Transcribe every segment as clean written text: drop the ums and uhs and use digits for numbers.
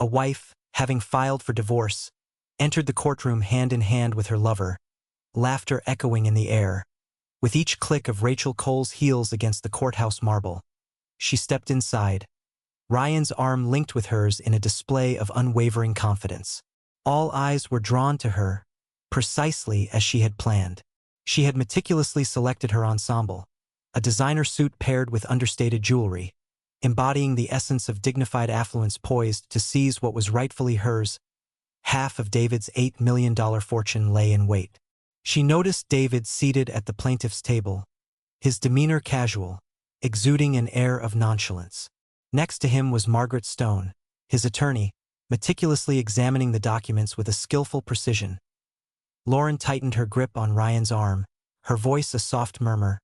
a wife, having filed for divorce, entered the courtroom hand in hand with her lover, laughter echoing in the air. With each click of Rachel Cole's heels against the courthouse marble, she stepped inside, Ryan's arm linked with hers in a display of unwavering confidence. All eyes were drawn to her, precisely as she had planned. She had meticulously selected her ensemble, a designer suit paired with understated jewelry, embodying the essence of dignified affluence poised to seize what was rightfully hers. Half of David's $8 million fortune lay in wait. She noticed David seated at the plaintiff's table, his demeanor casual, exuding an air of nonchalance. Next to him was Margaret Stone, his attorney, meticulously examining the documents with a skillful precision. Lauren tightened her grip on Ryan's arm, her voice a soft murmur.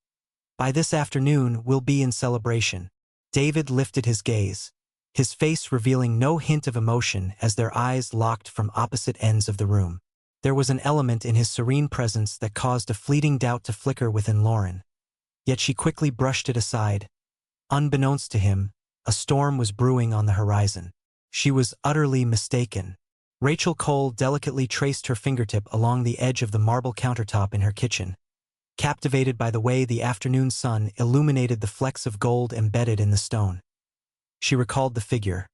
"By this afternoon, we'll be in celebration." David lifted his gaze, his face revealing no hint of emotion as their eyes locked from opposite ends of the room. There was an element in his serene presence that caused a fleeting doubt to flicker within Lauren. Yet she quickly brushed it aside. Unbeknownst to him, a storm was brewing on the horizon. She was utterly mistaken. Rachel Cole delicately traced her fingertip along the edge of the marble countertop in her kitchen, captivated by the way the afternoon sun illuminated the flecks of gold embedded in the stone. She recalled the figure,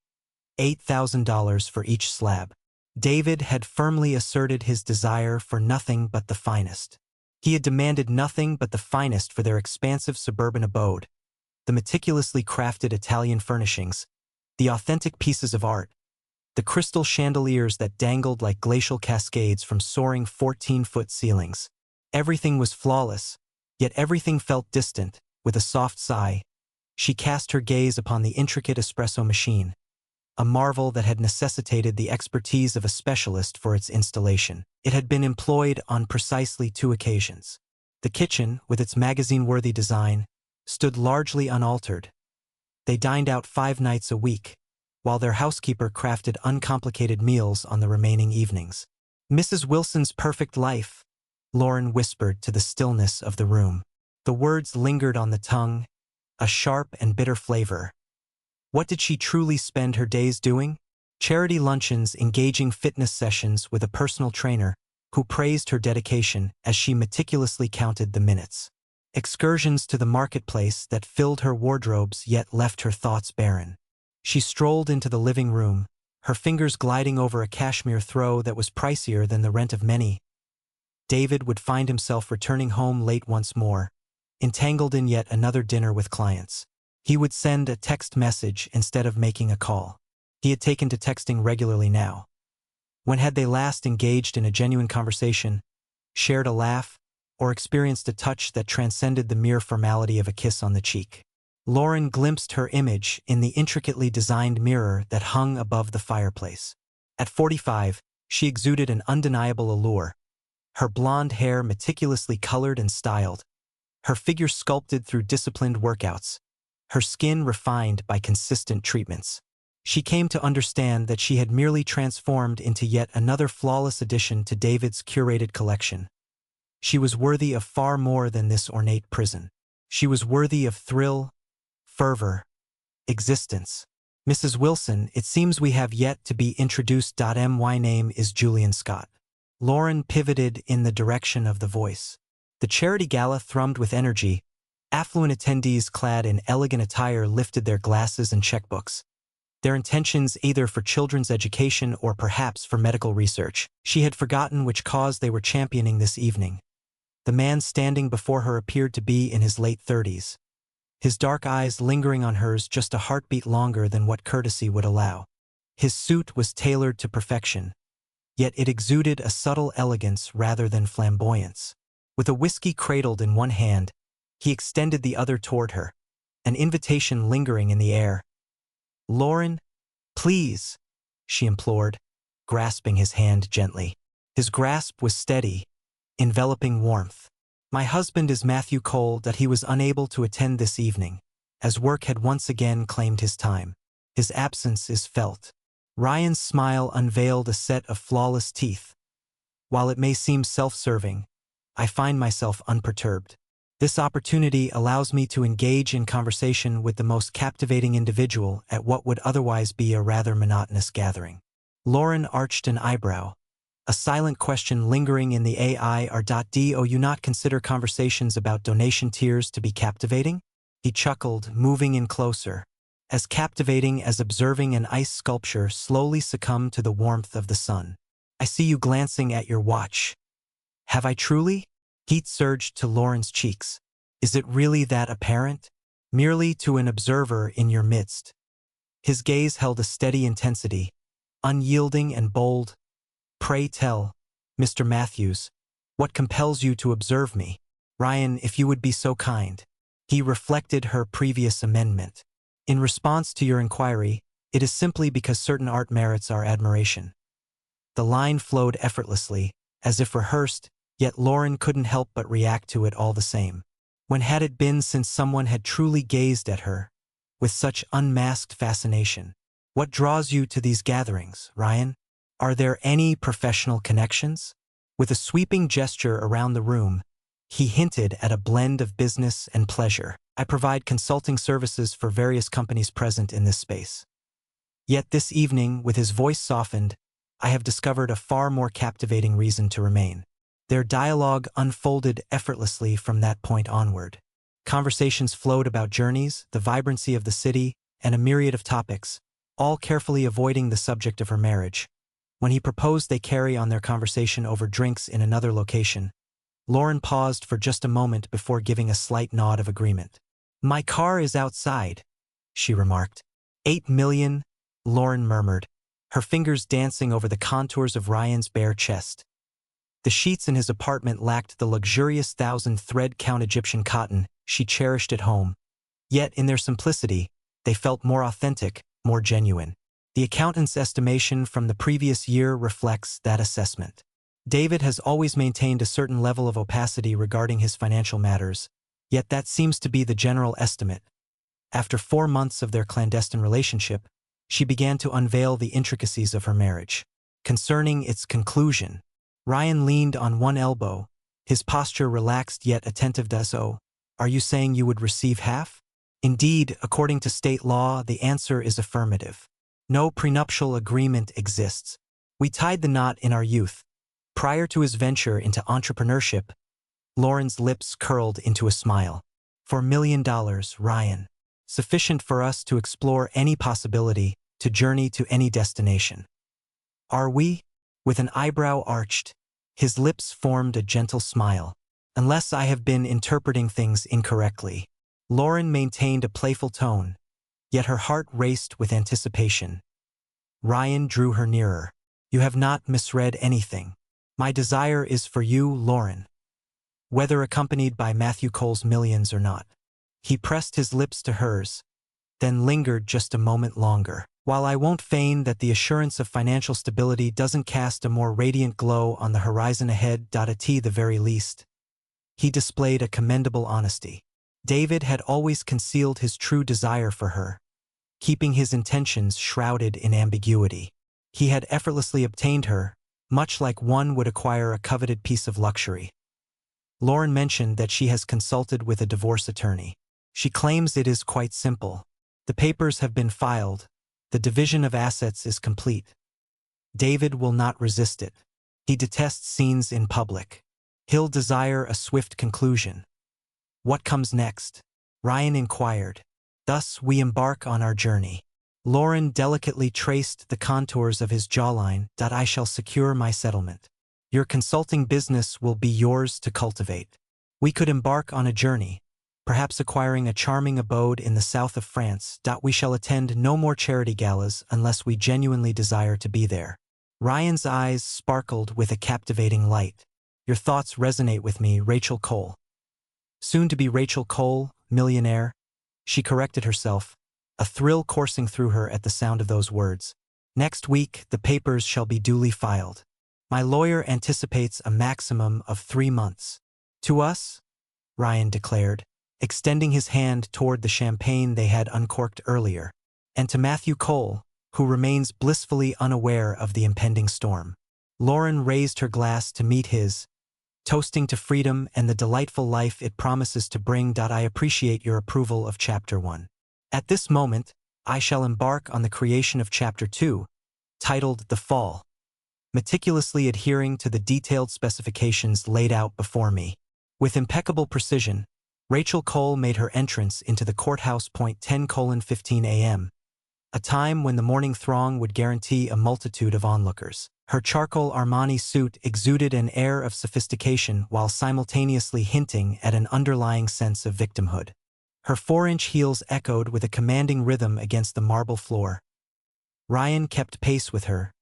$8,000 for each slab. David had firmly asserted his desire for nothing but the finest. He had demanded nothing but the finest for their expansive suburban abode, the meticulously crafted Italian furnishings, the authentic pieces of art, the crystal chandeliers that dangled like glacial cascades from soaring 14-foot ceilings. Everything was flawless, yet everything felt distant. With a soft sigh, she cast her gaze upon the intricate espresso machine, a marvel that had necessitated the expertise of a specialist for its installation. It had been employed on precisely 2 occasions. The kitchen, with its magazine-worthy design, stood largely unaltered. They dined out 5 nights a week, while their housekeeper crafted uncomplicated meals on the remaining evenings. "Mrs. Wilson's perfect life," Lauren whispered to the stillness of the room. The words lingered on the tongue, a sharp and bitter flavor. What did she truly spend her days doing? Charity luncheons, engaging fitness sessions with a personal trainer who praised her dedication as she meticulously counted the minutes. Excursions to the marketplace that filled her wardrobes yet left her thoughts barren. She strolled into the living room, her fingers gliding over a cashmere throw that was pricier than the rent of many. David would find himself returning home late once more, entangled in yet another dinner with clients. He would send a text message instead of making a call. He had taken to texting regularly now. When had they last engaged in a genuine conversation, shared a laugh, or experienced a touch that transcended the mere formality of a kiss on the cheek? Lauren glimpsed her image in the intricately designed mirror that hung above the fireplace. At 45, she exuded an undeniable allure, her blonde hair meticulously colored and styled, her figure sculpted through disciplined workouts, her skin refined by consistent treatments. She came to understand that she had merely transformed into yet another flawless addition to David's curated collection. She was worthy of far more than this ornate prison. She was worthy of thrill, fervor, existence. "Mrs. Wilson, it seems we have yet to be introduced. My name is Julian Scott." Lauren pivoted in the direction of the voice. The charity gala thrummed with energy. Affluent attendees clad in elegant attire lifted their glasses and checkbooks, their intentions either for children's education or perhaps for medical research. She had forgotten which cause they were championing this evening. The man standing before her appeared to be in his late 30s, his dark eyes lingering on hers just a heartbeat longer than what courtesy would allow. His suit was tailored to perfection, yet it exuded a subtle elegance rather than flamboyance. With a whiskey cradled in one hand, he extended the other toward her, an invitation lingering in the air. "Lauren, please," she implored, grasping his hand gently. His grasp was steady, enveloping warmth. "My husband is Matthew Cole, that he was unable to attend this evening, as work had once again claimed his time. His absence is felt." Ryan's smile unveiled a set of flawless teeth. "While it may seem self-serving, I find myself unperturbed. This opportunity allows me to engage in conversation with the most captivating individual at what would otherwise be a rather monotonous gathering. Lauren arched an eyebrow, a silent question lingering in the air. Do you not consider conversations about donation tiers to be captivating? He chuckled, moving in closer. As captivating as observing an ice sculpture slowly succumb to the warmth of the sun. I see you glancing at your watch. Have I truly? Heat surged to Lauren's cheeks. Is it really that apparent? Merely to an observer in your midst. His gaze held a steady intensity, unyielding and bold. Pray tell, Mr. Matthews, what compels you to observe me? Ryan, if you would be so kind. He reflected her previous amendment. In response to your inquiry, it is simply because certain art merits our admiration. The line flowed effortlessly, as if rehearsed, yet Lauren couldn't help but react to it all the same. When had it been since someone had truly gazed at her with such unmasked fascination? What draws you to these gatherings, Ryan? Are there any professional connections? With a sweeping gesture around the room, he hinted at a blend of business and pleasure. I provide consulting services for various companies present in this space. Yet this evening, with his voice softened, I have discovered a far more captivating reason to remain. Their dialogue unfolded effortlessly from that point onward. Conversations flowed about journeys, the vibrancy of the city, and a myriad of topics, all carefully avoiding the subject of her marriage. When he proposed they carry on their conversation over drinks in another location, Lauren paused for just a moment before giving a slight nod of agreement. My car is outside, she remarked. 8 million, Lauren murmured, her fingers dancing over the contours of Ryan's bare chest. The sheets in his apartment lacked the luxurious 1,000-thread-count Egyptian cotton she cherished at home. Yet in their simplicity, they felt more authentic, more genuine. The accountant's estimation from the previous year reflects that assessment. David has always maintained a certain level of opacity regarding his financial matters, yet that seems to be the general estimate. After 4 months of their clandestine relationship, she began to unveil the intricacies of her marriage. Concerning its conclusion, Ryan leaned on one elbow, his posture relaxed yet attentive. So, are you saying you would receive half? Indeed, according to state law, the answer is affirmative. No prenuptial agreement exists. We tied the knot in our youth. Prior to his venture into entrepreneurship, Lauren's lips curled into a smile. For $1 million, Ryan. Sufficient for us to explore any possibility, to journey to any destination. Are we? With an eyebrow arched, his lips formed a gentle smile. Unless I have been interpreting things incorrectly. Lauren maintained a playful tone, yet her heart raced with anticipation. Ryan drew her nearer. You have not misread anything. My desire is for you, Lauren. Whether accompanied by Matthew Cole's millions or not. He pressed his lips to hers, then lingered just a moment longer. While I won't feign that the assurance of financial stability doesn't cast a more radiant glow on the horizon ahead, at the very least, he displayed a commendable honesty. David had always concealed his true desire for her, keeping his intentions shrouded in ambiguity. He had effortlessly obtained her, much like one would acquire a coveted piece of luxury. Lauren mentioned that she has consulted with a divorce attorney. She claims it is quite simple. The papers have been filed. The division of assets is complete. David will not resist it. He detests scenes in public. He'll desire a swift conclusion. What comes next? Ryan inquired. Thus we embark on our journey. Lauren delicately traced the contours of his jawline. I shall secure my settlement. Your consulting business will be yours to cultivate. We could embark on a journey, perhaps acquiring a charming abode in the south of France. We shall attend no more charity galas unless we genuinely desire to be there. Ryan's eyes sparkled with a captivating light. Your thoughts resonate with me, Rachel Cole. Soon to be Rachel Cole, millionaire. She corrected herself, a thrill coursing through her at the sound of those words. Next week, the papers shall be duly filed. My lawyer anticipates a maximum of 3 months. To us, Ryan declared, extending his hand toward the champagne they had uncorked earlier, and to Matthew Cole, who remains blissfully unaware of the impending storm. Lauren raised her glass to meet his, toasting to freedom and the delightful life it promises to bring. I appreciate your approval of Chapter 1. At this moment, I shall embark on the creation of Chapter 2, titled The Fall, meticulously adhering to the detailed specifications laid out before me. With impeccable precision, Rachel Cole made her entrance into the courthouse point 10:15 a.m., a time when the morning throng would guarantee a multitude of onlookers. Her charcoal Armani suit exuded an air of sophistication while simultaneously hinting at an underlying sense of victimhood. Her 4-inch heels echoed with a commanding rhythm against the marble floor. Ryan kept pace with her,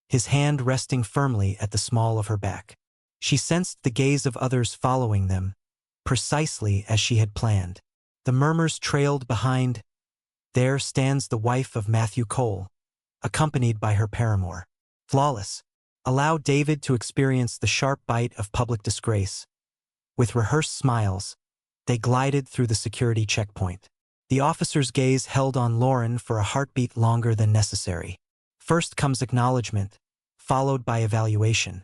his hand resting firmly at the small of her back. She sensed the gaze of others following them, precisely as she had planned. The murmurs trailed behind. There stands the wife of Matthew Cole, accompanied by her paramour. Flawless. Allow David to experience the sharp bite of public disgrace. With rehearsed smiles, they glided through the security checkpoint. The officer's gaze held on Lauren for a heartbeat longer than necessary. First comes acknowledgement, followed by evaluation.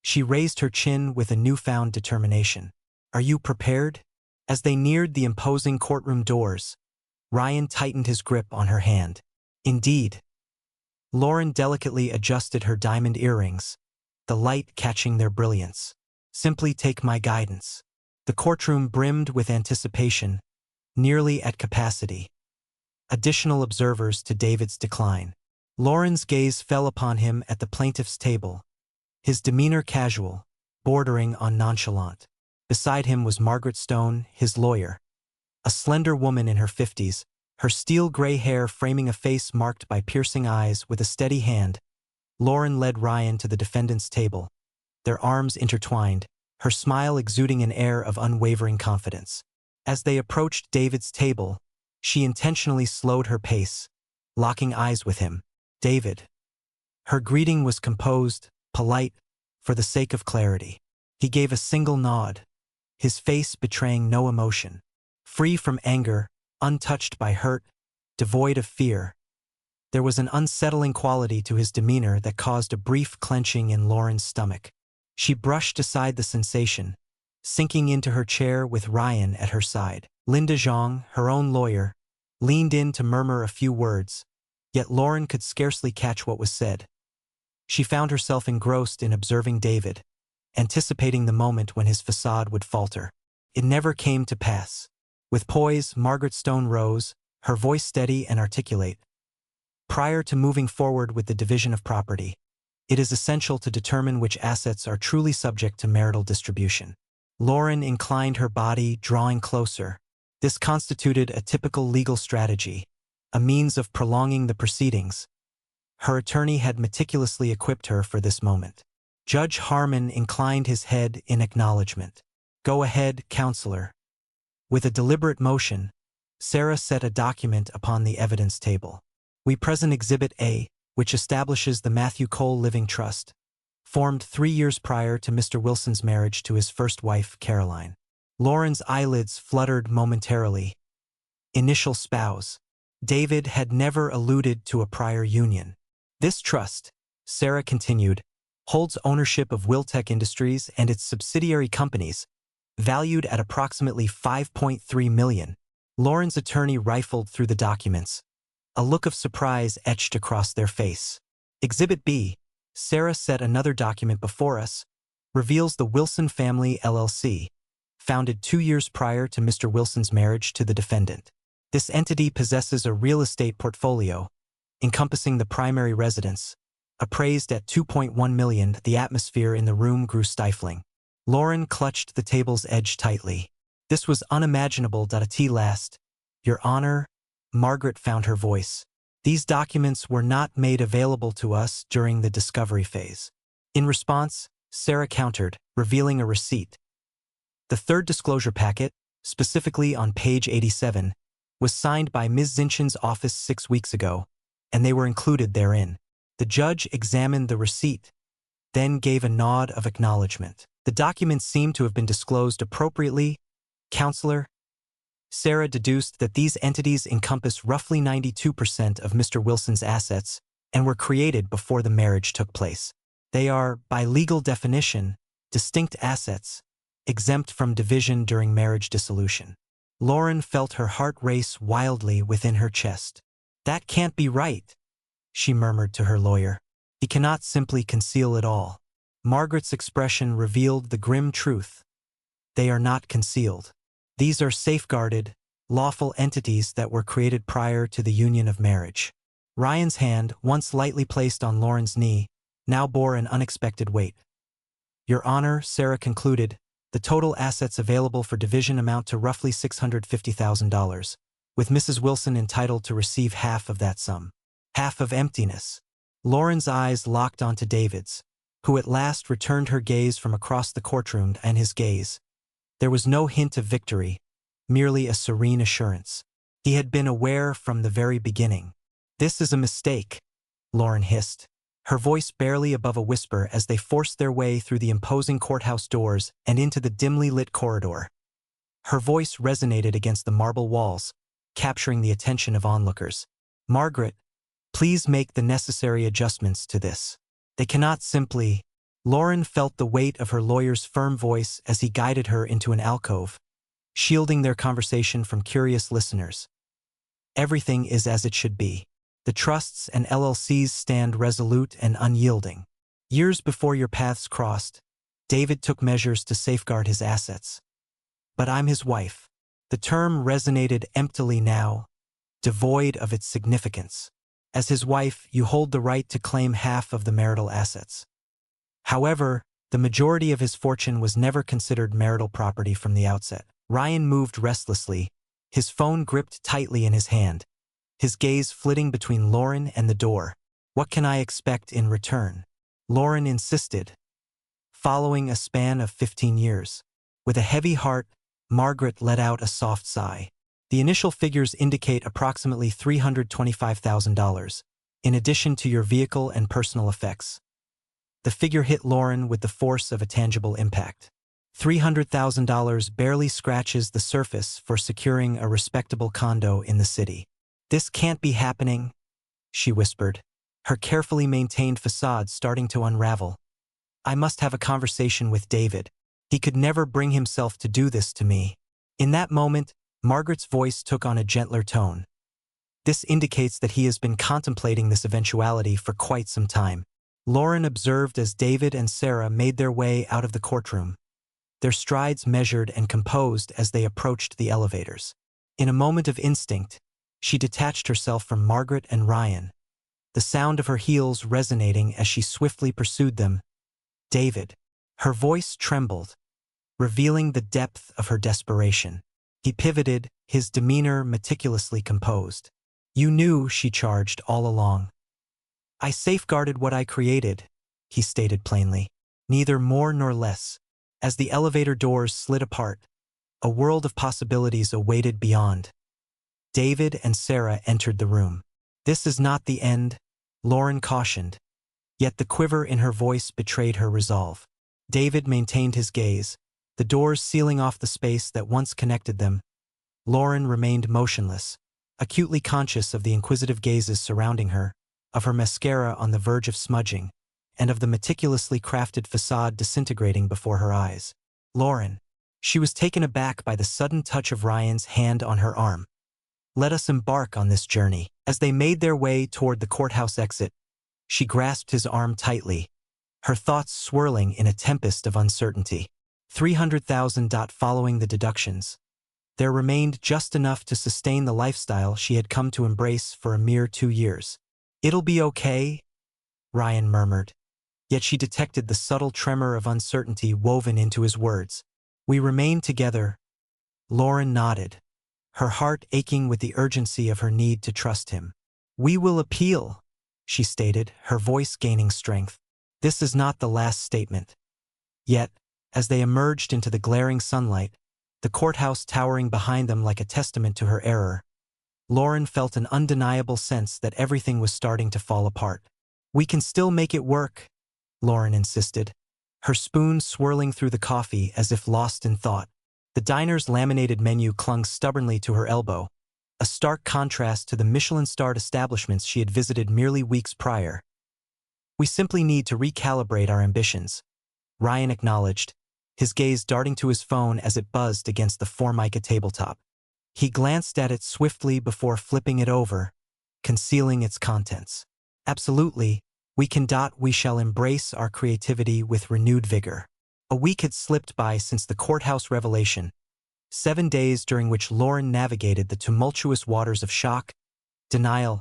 She raised her chin with a newfound determination. Are you prepared? As they neared the imposing courtroom doors, Ryan tightened his grip on her hand. Indeed. Lauren delicately adjusted her diamond earrings, the light catching their brilliance. Simply take my guidance. The courtroom brimmed with anticipation, nearly at capacity. Additional observers to David's decline. Lauren's gaze fell upon him at the plaintiff's table, his demeanor casual, bordering on nonchalant. Beside him was Margaret Stone, his lawyer, a slender woman in her 50s, her steel-gray hair framing a face marked by piercing eyes. With a steady hand, Lauren led Ryan to the defendant's table, their arms intertwined, her smile exuding an air of unwavering confidence. As they approached David's table, she intentionally slowed her pace, locking eyes with him. David. Her greeting was composed, polite, for the sake of clarity. He gave a single nod, his face betraying no emotion. Free from anger, untouched by hurt, devoid of fear. There was an unsettling quality to his demeanor that caused a brief clenching in Lauren's stomach. She brushed aside the sensation, sinking into her chair with Ryan at her side. Linda Zhang, her own lawyer, leaned in to murmur a few words, yet Lauren could scarcely catch what was said. She found herself engrossed in observing David, anticipating the moment when his facade would falter. It never came to pass. With poise, Margaret Stone rose, her voice steady and articulate. Prior to moving forward with the division of property, it is essential to determine which assets are truly subject to marital distribution. Lauren inclined her body, drawing closer. This constituted a typical legal strategy, a means of prolonging the proceedings. Her attorney had meticulously equipped her for this moment. Judge Harmon inclined his head in acknowledgement. Go ahead, counselor. With a deliberate motion, Sarah set a document upon the evidence table. We present Exhibit A, which establishes the Matthew Cole Living Trust, formed 3 years prior to Mr. Wilson's marriage to his first wife, Caroline. Lauren's eyelids fluttered momentarily. Initial spouse. David had never alluded to a prior union. This trust, Sarah continued, holds ownership of Wiltech Industries and its subsidiary companies, valued at approximately $5.3 million. Lauren's attorney rifled through the documents. A look of surprise etched across their face. Exhibit B, Sarah set another document before us, reveals the Wilson Family LLC, founded 2 years prior to Mr. Wilson's marriage to the defendant. This entity possesses a real estate portfolio, encompassing the primary residence, appraised at $2.1 million. The atmosphere in the room grew stifling. Lauren clutched the table's edge tightly. This was unimaginable. At last, Your Honor, Margaret found her voice. These documents were not made available to us during the discovery phase. In response, Sarah countered, revealing a receipt. The third disclosure packet, specifically on page 87, was signed by Ms. Zinchen's office 6 weeks ago, and they were included therein. The judge examined the receipt, then gave a nod of acknowledgement. The documents seemed to have been disclosed appropriately. Counselor, Sarah deduced that these entities encompass roughly 92% of Mr. Wilson's assets and were created before the marriage took place. They are, by legal definition, distinct assets, exempt from division during marriage dissolution. Lauren felt her heart race wildly within her chest. "That can't be right," she murmured to her lawyer. "He cannot simply conceal it all." Margaret's expression revealed the grim truth. "They are not concealed. These are safeguarded, lawful entities that were created prior to the union of marriage." Ryan's hand, once lightly placed on Lauren's knee, now bore an unexpected weight. "Your Honor," Sarah concluded, "the total assets available for division amount to roughly $650,000, with Mrs. Wilson entitled to receive half of that sum." Half of emptiness. Lauren's eyes locked onto David's, who at last returned her gaze from across the courtroom and his gaze. There was no hint of victory, merely a serene assurance. He had been aware from the very beginning. "This is a mistake," Lauren hissed, her voice barely above a whisper as they forced their way through the imposing courthouse doors and into the dimly lit corridor. Her voice resonated against the marble walls, capturing the attention of onlookers. "Margaret, please make the necessary adjustments to this. They cannot simply—" Lauren felt the weight of her lawyer's firm voice as he guided her into an alcove, shielding their conversation from curious listeners. "Everything is as it should be. The trusts and LLCs stand resolute and unyielding. Years before your paths crossed, David took measures to safeguard his assets. But I'm his wife." The term resonated emptily now, devoid of its significance. "As his wife, you hold the right to claim half of the marital assets. However, the majority of his fortune was never considered marital property from the outset." Ryan moved restlessly, his phone gripped tightly in his hand, his gaze flitting between Lauren and the door. "What can I expect in return?" Lauren insisted, following a span of 15 years. With a heavy heart, Margaret let out a soft sigh. "The initial figures indicate approximately $325,000, in addition to your vehicle and personal effects." The figure hit Lauren with the force of a tangible impact. $300,000 barely scratches the surface for securing a respectable condo in the city. "This can't be happening," she whispered, her carefully maintained facade starting to unravel. "I must have a conversation with David. He could never bring himself to do this to me." In that moment, Margaret's voice took on a gentler tone. "This indicates that he has been contemplating this eventuality for quite some time." Lauren observed as David and Sarah made their way out of the courtroom, their strides measured and composed as they approached the elevators. In a moment of instinct, she detached herself from Margaret and Ryan, the sound of her heels resonating as she swiftly pursued them. "David." Her voice trembled, revealing the depth of her desperation. He pivoted, his demeanor meticulously composed. "You knew," she charged, "all along." "I safeguarded what I created," he stated plainly. "Neither more nor less." As the elevator doors slid apart, a world of possibilities awaited beyond. David and Sarah entered the room. "This is not the end," Lauren cautioned, yet the quiver in her voice betrayed her resolve. David maintained his gaze, the doors sealing off the space that once connected them. Lauren remained motionless, acutely conscious of the inquisitive gazes surrounding her, of her mascara on the verge of smudging, and of the meticulously crafted facade disintegrating before her eyes. "Lauren." She was taken aback by the sudden touch of Ryan's hand on her arm. "Let us embark on this journey." As they made their way toward the courthouse exit, she grasped his arm tightly, her thoughts swirling in a tempest of uncertainty. 300,000. Following the deductions, there remained just enough to sustain the lifestyle she had come to embrace for a mere 2 years. "It'll be okay," Ryan murmured, yet she detected the subtle tremor of uncertainty woven into his words. "We remain together." Lauren nodded, her heart aching with the urgency of her need to trust him. "We will appeal," she stated, her voice gaining strength. "This is not the last statement." Yet, as they emerged into the glaring sunlight, the courthouse towering behind them like a testament to her error, Lauren felt an undeniable sense that everything was starting to fall apart. "We can still make it work," Lauren insisted, her spoon swirling through the coffee as if lost in thought. The diner's laminated menu clung stubbornly to her elbow, a stark contrast to the Michelin-starred establishments she had visited merely weeks prior. "We simply need to recalibrate our ambitions." Ryan acknowledged, his gaze darting to his phone as it buzzed against the Formica tabletop. He glanced at it swiftly before flipping it over, concealing its contents. Absolutely, we shall embrace our creativity with renewed vigor. A week had slipped by since the courthouse revelation, 7 days during which Lauren navigated the tumultuous waters of shock, denial,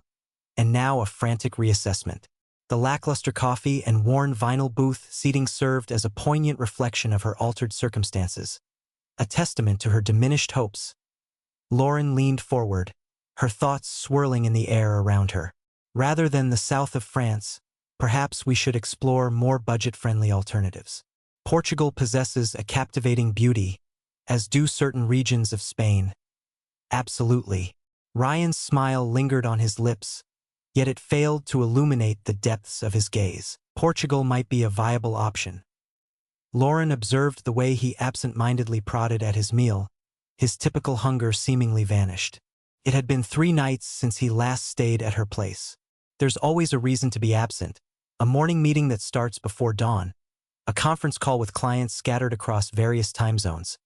and now a frantic reassessment. The lackluster coffee and worn vinyl booth seating served as a poignant reflection of her altered circumstances, a testament to her diminished hopes. Lauren leaned forward, her thoughts swirling in the air around her. Rather than the south of France, perhaps we should explore more budget-friendly alternatives. Portugal possesses a captivating beauty, as do certain regions of Spain. Absolutely. Ryan's smile lingered on his lips, yet it failed to illuminate the depths of his gaze. Portugal might be a viable option. Lauren observed the way he absent-mindedly prodded at his meal, his typical hunger seemingly vanished. It had been 3 nights since he last stayed at her place. There's always a reason to be absent, a morning meeting that starts before dawn, a conference call with clients scattered across various time zones.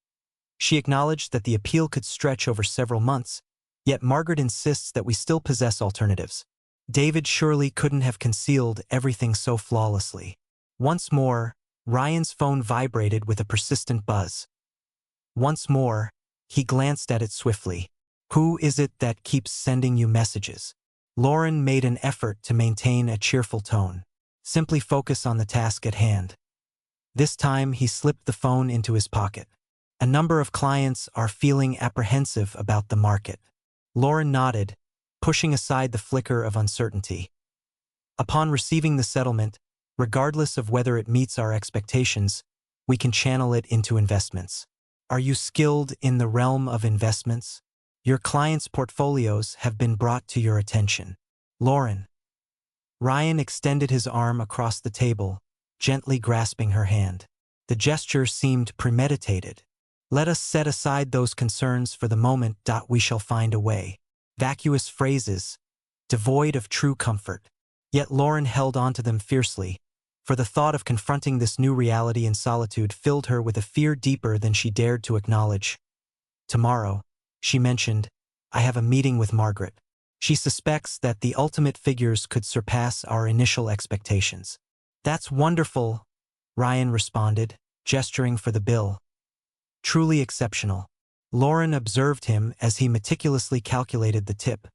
She acknowledged that the appeal could stretch over several months, yet Margaret insists that we still possess alternatives. David surely couldn't have concealed everything so flawlessly. Once more, Ryan's phone vibrated with a persistent buzz. Once more, he glanced at it swiftly. Who is it that keeps sending you messages? Lauren made an effort to maintain a cheerful tone. Simply focus on the task at hand. This time, he slipped the phone into his pocket. A number of clients are feeling apprehensive about the market. Lauren nodded, pushing aside the flicker of uncertainty. Upon receiving the settlement, regardless of whether it meets our expectations, we can channel it into investments. Are you skilled in the realm of investments? Your clients' portfolios have been brought to your attention. Lauren. Ryan extended his arm across the table, gently grasping her hand. The gesture seemed premeditated. Let us set aside those concerns for the moment. We shall find a way. Vacuous phrases, devoid of true comfort. Yet Lauren held onto them fiercely, for the thought of confronting this new reality in solitude filled her with a fear deeper than she dared to acknowledge. Tomorrow, she mentioned, I have a meeting with Margaret. She suspects that the ultimate figures could surpass our initial expectations. That's wonderful, Ryan responded, gesturing for the bill. Truly exceptional. Lauren observed him as he meticulously calculated the tip,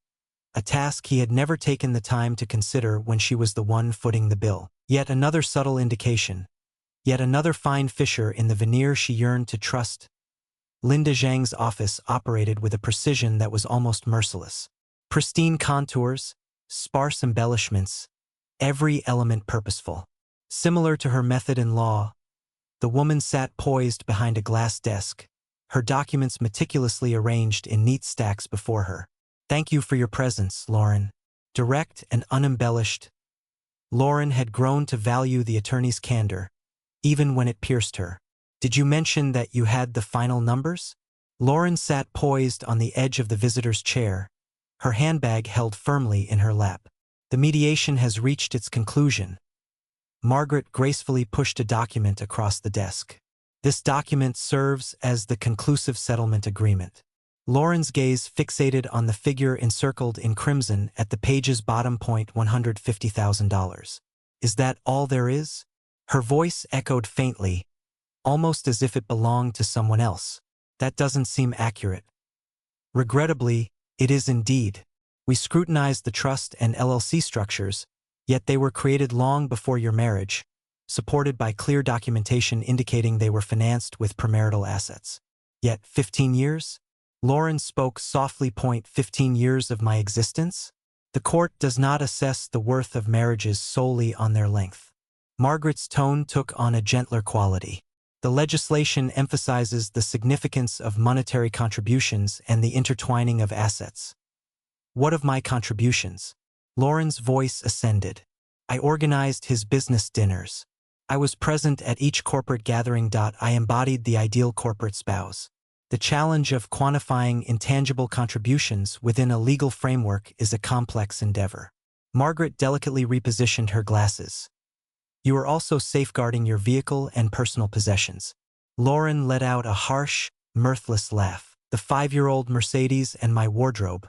a task he had never taken the time to consider when she was the one footing the bill. Yet another subtle indication. Yet another fine fissure in the veneer she yearned to trust. Linda Zhang's office operated with a precision that was almost merciless. Pristine contours, sparse embellishments, every element purposeful. Similar to her method in law, the woman sat poised behind a glass desk, her documents meticulously arranged in neat stacks before her. Thank you for your presence, Lauren. Direct and unembellished. Lauren had grown to value the attorney's candor, even when it pierced her. Did you mention that you had the final numbers? Lauren sat poised on the edge of the visitor's chair, her handbag held firmly in her lap. The mediation has reached its conclusion. Margaret gracefully pushed a document across the desk. This document serves as the conclusive settlement agreement. Lauren's gaze fixated on the figure encircled in crimson at the page's bottom point, $150,000. Is that all there is? Her voice echoed faintly, almost as if it belonged to someone else. That doesn't seem accurate. Regrettably, it is indeed. We scrutinized the trust and LLC structures, yet they were created long before your marriage, supported by clear documentation indicating they were financed with premarital assets. Yet 15 years? Lauren spoke softly. 15 years of my existence? The court does not assess the worth of marriages solely on their length. Margaret's tone took on a gentler quality. The legislation emphasizes the significance of monetary contributions and the intertwining of assets. What of my contributions? Lauren's voice ascended. I organized his business dinners. I was present at each corporate gathering. I embodied the ideal corporate spouse. The challenge of quantifying intangible contributions within a legal framework is a complex endeavor. Margaret delicately repositioned her glasses. You are also safeguarding your vehicle and personal possessions. Lauren let out a harsh, mirthless laugh. The 5-year-old Mercedes and my wardrobe.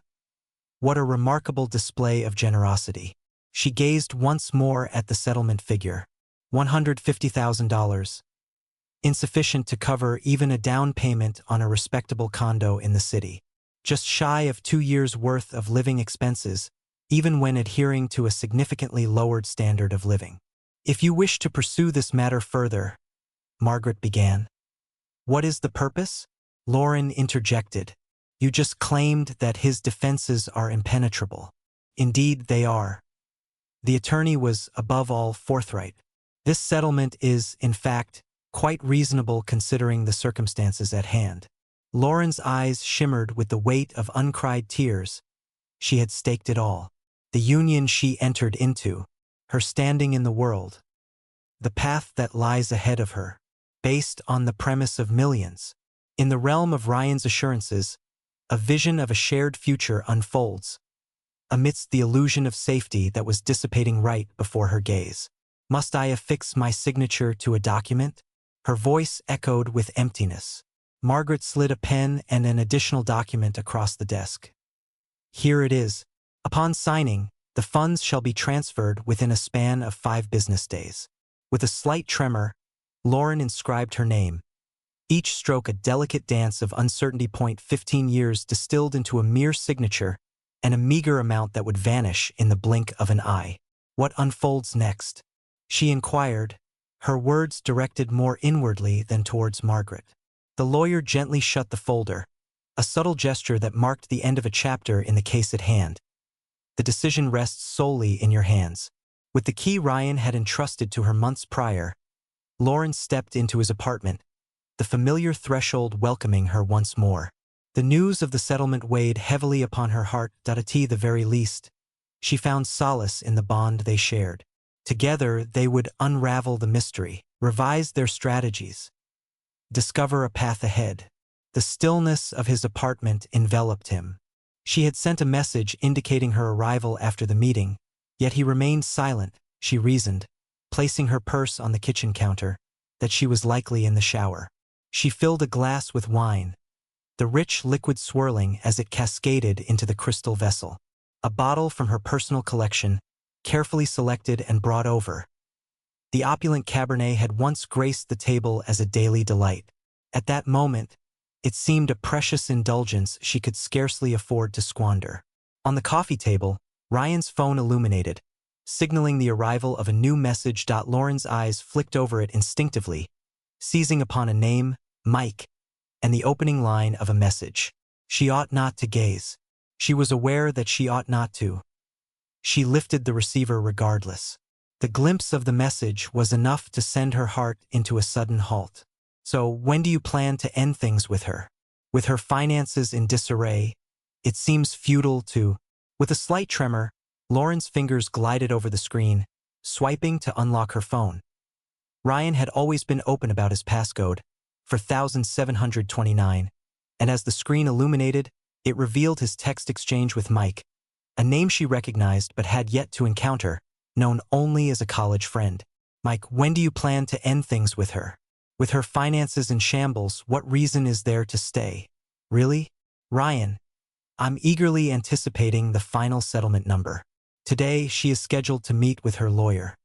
What a remarkable display of generosity. She gazed once more at the settlement figure. $150,000. Insufficient to cover even a down payment on a respectable condo in the city. Just shy of 2 years' worth of living expenses, even when adhering to a significantly lowered standard of living. If you wish to pursue this matter further, Margaret began. What is the purpose? Lauren interjected. You just claimed that his defenses are impenetrable. Indeed, they are. The attorney was, above all, forthright. This settlement is, in fact, quite reasonable considering the circumstances at hand. Lauren's eyes shimmered with the weight of uncried tears. She had staked it all. The union she entered into, her standing in the world, the path that lies ahead of her, based on the premise of millions. In the realm of Ryan's assurances, a vision of a shared future unfolds, amidst the illusion of safety that was dissipating right before her gaze. Must I affix my signature to a document? Her voice echoed with emptiness. Margaret slid a pen and an additional document across the desk. Here it is. Upon signing, the funds shall be transferred within a span of 5 business days. With a slight tremor, Lauren inscribed her name. Each stroke a delicate dance of uncertainty. 15 years distilled into a mere signature, and a meager amount that would vanish in the blink of an eye. What unfolds next? She inquired, her words directed more inwardly than towards Margaret. The lawyer gently shut the folder, a subtle gesture that marked the end of a chapter in the case at hand. The decision rests solely in your hands. With the key Ryan had entrusted to her months prior, Lauren stepped into his apartment, the familiar threshold welcoming her once more. The news of the settlement weighed heavily upon her heart. At the very least, she found solace in the bond they shared. Together, they would unravel the mystery, revise their strategies, discover a path ahead. The stillness of his apartment enveloped him. She had sent a message indicating her arrival after the meeting, yet he remained silent, she reasoned, placing her purse on the kitchen counter, that she was likely in the shower. She filled a glass with wine, the rich liquid swirling as it cascaded into the crystal vessel. A bottle from her personal collection, carefully selected and brought over. The opulent Cabernet had once graced the table as a daily delight. At that moment, it seemed a precious indulgence she could scarcely afford to squander. On the coffee table, Ryan's phone illuminated, signaling the arrival of a new message. Lauren's eyes flicked over it instinctively, seizing upon a name, Mike, and the opening line of a message. She ought not to gaze. She was aware that she ought not to. She lifted the receiver regardless. The glimpse of the message was enough to send her heart into a sudden halt. So, when do you plan to end things with her? With her finances in disarray, it seems futile to... With a slight tremor, Lauren's fingers glided over the screen, swiping to unlock her phone. Ryan had always been open about his passcode, 4729, and as the screen illuminated, it revealed his text exchange with Mike, a name she recognized but had yet to encounter, known only as a college friend. Mike, when do you plan to end things with her? With her finances in shambles, what reason is there to stay? Really? Ryan, I'm eagerly anticipating the final settlement number. Today, she is scheduled to meet with her lawyer.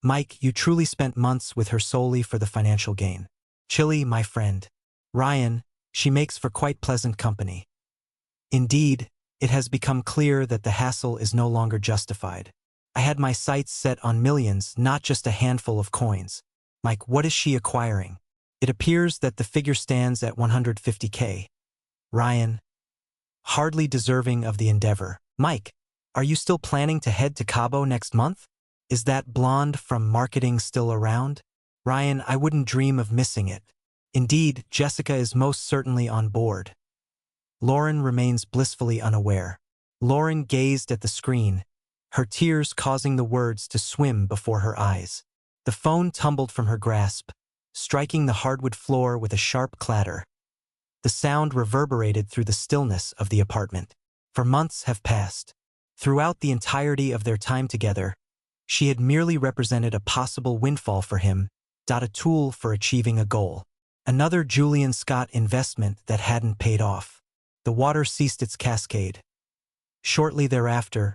Mike, you truly spent months with her solely for the financial gain. Chilly, my friend. Ryan, she makes for quite pleasant company. Indeed, it has become clear that the hassle is no longer justified. I had my sights set on millions, not just a handful of coins. Mike, what is she acquiring? It appears that the figure stands at $150K. Ryan, hardly deserving of the endeavor. Mike, are you still planning to head to Cabo next month? Is that blonde from marketing still around? Ryan, I wouldn't dream of missing it. Indeed, Jessica is most certainly on board. Lauren remains blissfully unaware. Lauren gazed at the screen, her tears causing the words to swim before her eyes. The phone tumbled from her grasp, striking the hardwood floor with a sharp clatter. The sound reverberated through the stillness of the apartment. For months have passed. Throughout the entirety of their time together, She had merely represented a possible windfall for him, a tool for achieving a goal. Another Julian Scott investment that hadn't paid off. The water ceased its cascade. Shortly thereafter,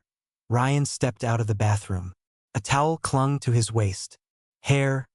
Ryan stepped out of the bathroom. A towel clung to his waist. Hair,